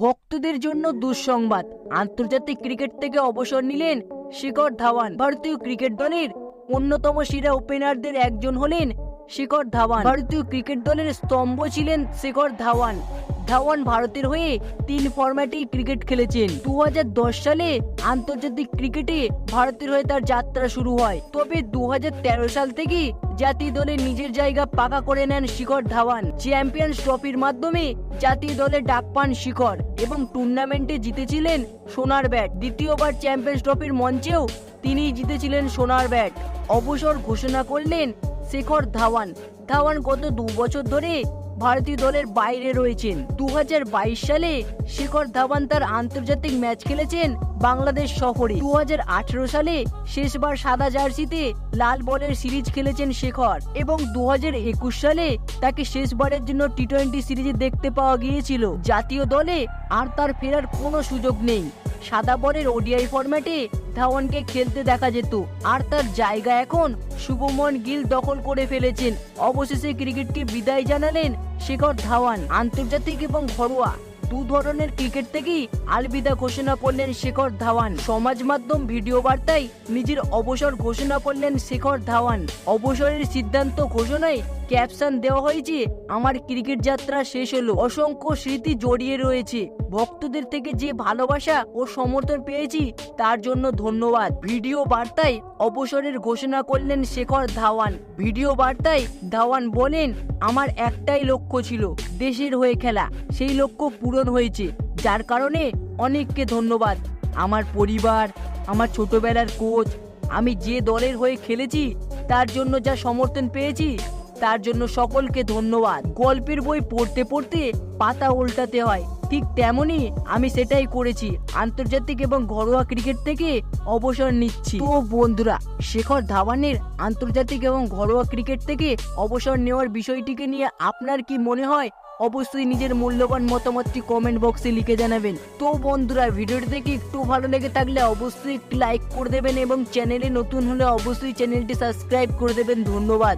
ভক্তদের জন্য দুঃসংবাদ, আন্তর্জাতিক ক্রিকেট থেকে অবসর নিলেন শিখর ধাওয়ান। ভারতীয় ক্রিকেট দলের অন্যতম সেরা ওপেনারদের একজন হলেন শিখর ধাওয়ান। ভারতীয় ক্রিকেট দলের স্তম্ভ ছিলেন শিখর ধাওয়ান। ধাওয়ান ভারতের হয়ে 3 ফরম্যাটেই ক্রিকেট খেলেছেন। 2010 সালে আন্তর্জাতিক ক্রিকেটে ভারতের হয়ে তার যাত্রা শুরু হয়। তবে 2013 সাল থেকে জাতীয় দলে নিজের জায়গা পাকা করে নেন শিখর ধাওয়ান। চ্যাম্পিয়ন্স ট্রফির মাধ্যমে জাতীয় দলে ডাক পান শিখর এবং টুর্নামেন্টে জিতেছিলেন সোনার ব্যাট। দ্বিতীয়বার চ্যাম্পিয়ন্স ট্রফির মঞ্চেও তিনি জিতেছিলেন সোনার ব্যাট। অবসর ঘোষণা করলেন শিখর ধাওয়ান। ধাওয়ান গত 2 বছর ধরে ভারতীয় দলের বাইরে রয়েছেন। 2022 সালে শিখর ধাওয়ান তার আন্তর্জাতিক ম্যাচ খেলেছেন বাংলাদেশ সফরে। 2018 সালে শেষবার সাদা জার্সিতে লাল বলের সিরিজ খেলেছেন শিখর এবং 2021 সালে তাকে শেষবারের জন্য টি-20 সিরিজে দেখতে পাওয়া গিয়েছিল। জাতীয় দলে আর তার ফেরার কোনো সুযোগ নেই। সাদা বলের ওডিআই ফরম্যাটে ধাওয়ানকে খেলতে দেখা যেত, আর তার জায়গা এখন শুভমন গিল দখল করে ফেলেছেন। অবশেষে ক্রিকেটকে বিদায় জানালেন শিখর ধাওয়ান। আন্তর্জাতিক এবং ঘরোয়া 2 ধরনের ক্রিকেট থেকেই আলবিদা ঘোষণা করলেন শিখর ধাওয়ান। সমাজ মাধ্যম ভিডিও বার্তায় নিজের অবসর ঘোষণা করলেন শিখর ধাওয়ান। অবসরের সিদ্ধান্ত ঘোষণায় ক্যাপশন দেওয়া হয়েছে, আমার ক্রিকেট যাত্রা শেষ হলো, অসংখ্য স্মৃতি জড়িয়ে রয়েছে, ভক্তদের থেকে যে ভালোবাসা ও সমর্থন পেয়েছি তার জন্য ধন্যবাদ। ভিডিও বার্তায় অবসরের ঘোষণা করলেন শিখর ধাওয়ান। ভিডিও বার্তায় ধাওয়ান বলেন, আমার একটাই লক্ষ্য ছিল দেশের হয়ে খেলা, সেই লক্ষ্য পূরণ হয়েছে, যার কারণে অনেককে ধন্যবাদ। আমার পরিবার, আমার ছোটবেলার কোচ, আমি যে দলের হয়ে খেলেছি তার জন্য যা সমর্থন পেয়েছি তার জন্য সকলকে ধন্যবাদ। গল্পের বই পড়তে পড়তে পাতা উল্টাতে হয়, ঠিক তেমনই আমি সেটাই করেছি। আন্তর্জাতিক এবং ঘরোয়া ক্রিকেট থেকে অবসর নিচ্ছি। তো বন্ধুরা, শিখর ধাওয়ানের আন্তর্জাতিক এবং ঘরোয়া ক্রিকেট থেকে অবসর নেওয়ার বিষয়টিকে নিয়ে আপনার কি মনে হয়? অবশ্যই নিজের মূল্যবান মতামতটি কমেন্ট বক্সে লিখে জানাবেন। তো বন্ধুরা, ভিডিওটি দেখে একটু ভালো লেগে থাকলে অবশ্যই একটি লাইক করে দেবেন এবং চ্যানেলে নতুন হলে অবশ্যই চ্যানেলটি সাবস্ক্রাইব করে দেবেন। ধন্যবাদ।